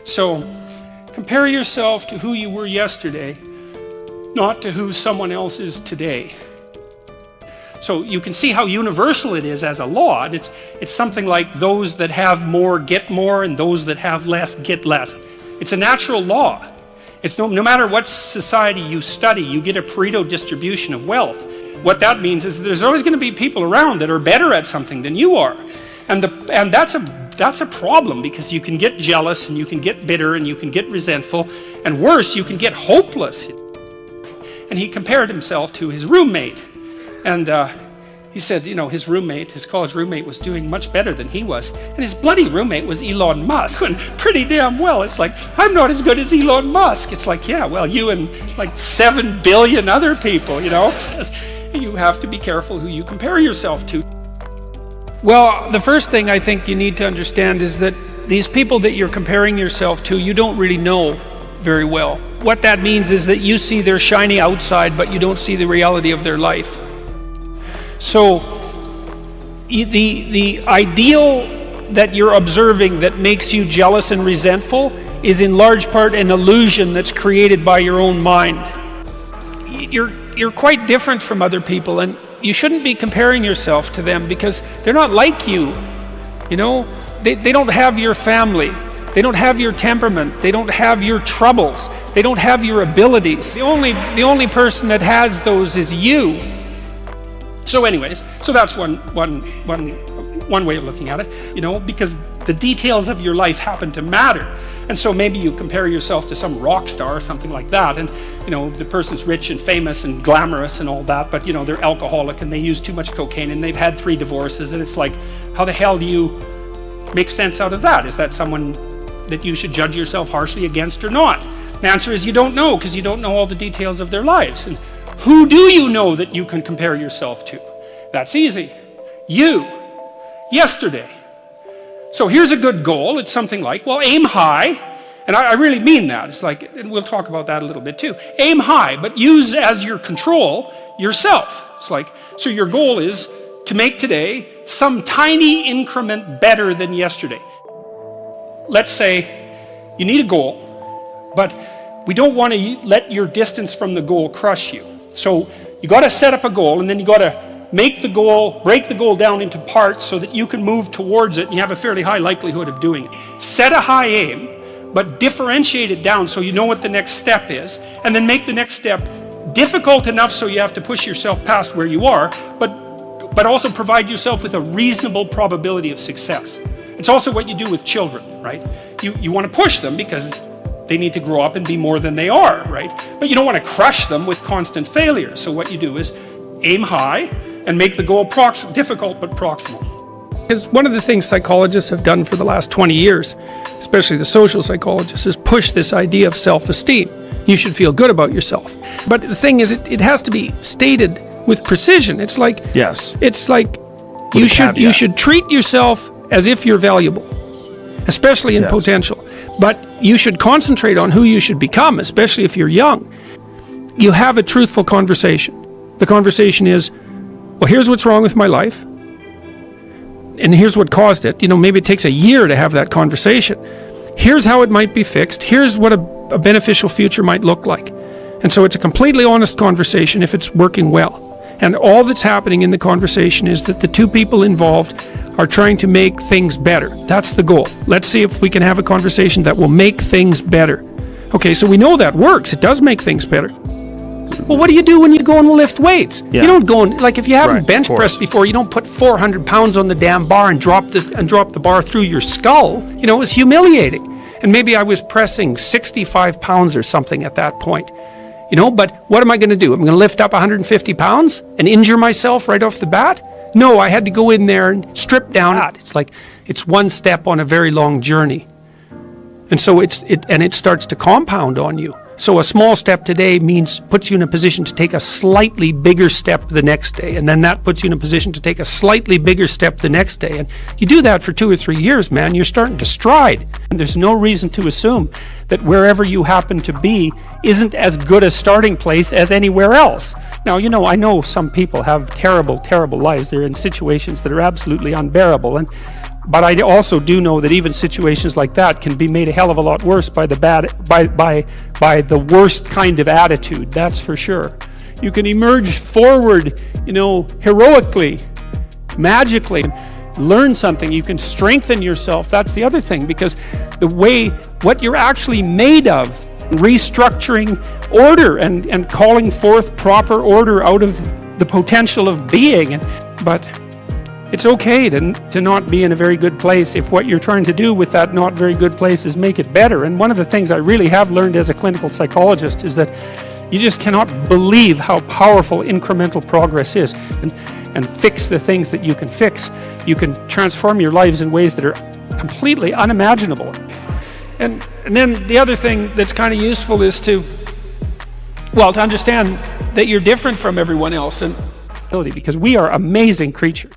So compare yourself to who you were yesterday, not to who someone else is today. So you can see how universal it is as a law. And it's something like those that have more get more, and those that have less get less. It's a natural law. It's no matter what society you study, you get a Pareto distribution of wealth. What that means is there's always going to be people around that are better at something than you are. And that's a problem, because you can get jealous, and you can get bitter, and you can get resentful, and worse, you can get hopeless. And he compared himself to his roommate. And he said, you know, his college roommate was doing much better than he was. And his bloody roommate was Elon Musk, and pretty damn well. It's like, I'm not as good as Elon Musk. It's like, yeah, well, you and like 7 billion other people, you know. You have to be careful who you compare yourself to. Well, the first thing I think you need to understand is that these people that you're comparing yourself to, you don't really know very well. What that means is that you see their shiny outside, but you don't see the reality of their life. So the ideal that you're observing that makes you jealous and resentful is in large part an illusion that's created by your own mind. You're quite different from other people, and you shouldn't be comparing yourself to them, because they're not like you. You know, they don't have your family. They don't have your temperament. They don't have your troubles. They don't have your abilities. The only person that has those is you. So anyways, so that's one way of looking at it, you know, because the details of your life happen to matter. And so maybe you compare yourself to some rock star or something like that, and you know, the person's rich and famous and glamorous and all that, but you know, they're alcoholic and they use too much cocaine and they've had 3 divorces, and it's like, how the hell do you make sense out of that? Is that someone that you should judge yourself harshly against or not? The answer is you don't know, because you don't know all the details of their lives. And who do you know that you can compare yourself to? That's easy. You. Yesterday. So here's a good goal. It's something like, well, aim high. And I really mean that. It's like, and we'll talk about that a little bit too. Aim high, but use as your control yourself. It's like, so your goal is to make today some tiny increment better than yesterday. Let's say you need a goal, but we don't want to let your distance from the goal crush you. So you got to set up a goal, and then you got to break the goal down into parts so that you can move towards it, and you have a fairly high likelihood of doing it. Set a high aim, but differentiate it down so you know what the next step is, and then make the next step difficult enough so you have to push yourself past where you are, but also provide yourself with a reasonable probability of success. It's also what you do with children, right? You want to push them because they need to grow up and be more than they are, right? But you don't want to crush them with constant failure. So what you do is aim high and make the goal difficult but proximal. Because one of the things psychologists have done for the last 20 years, especially the social psychologists, is push this idea of self-esteem. You should feel good about yourself. But the thing is, it has to be stated with precision. It's like, yes, it's like you should treat yourself as if you're valuable, especially in potential. But you should concentrate on who you should become, especially if you're young. You have a truthful conversation. The conversation is, well, here's what's wrong with my life, and here's what caused it. You know, maybe it takes a year to have that conversation. Here's how it might be fixed. Here's what a beneficial future might look like. And so it's a completely honest conversation if it's working well. And all that's happening in the conversation is that the two people involved are trying to make things better. That's the goal. Let's see if we can have a conversation that will make things better. Okay, so we know that works. It does make things better. Well, what do you do when you go and lift weights? Yeah. You don't go and, like, if you haven't bench pressed before, you don't put 400 pounds on the damn bar and drop the bar through your skull. You know, it was humiliating. And maybe I was pressing 65 pounds or something at that point. You know, but what am I going to do? I'm going to lift up 150 pounds and injure myself right off the bat? No, I had to go in there and strip down. It's like, it's one step on a very long journey. And so it starts to compound on you. So a small step today puts you in a position to take a slightly bigger step the next day. And then that puts you in a position to take a slightly bigger step the next day. And you do that for 2 or 3 years, man, you're starting to stride. And there's no reason to assume that wherever you happen to be isn't as good a starting place as anywhere else. Now, you know, I know some people have terrible, terrible lives. They're in situations that are absolutely unbearable. And But I also do know that even situations like that can be made a hell of a lot worse by the by the worst kind of attitude, that's for sure. You can emerge forward, heroically, magically, learn something. You can strengthen yourself. That's the other thing, because what you're actually made of, restructuring order and calling forth proper order out of the potential of being. But it's okay to not be in a very good place if what you're trying to do with that not very good place is make it better. And one of the things I really have learned as a clinical psychologist is that you just cannot believe how powerful incremental progress is, and fix the things that you can fix. You can transform your lives in ways that are completely unimaginable. And then the other thing that's kind of useful is to understand that you're different from everyone else, and because we are amazing creatures.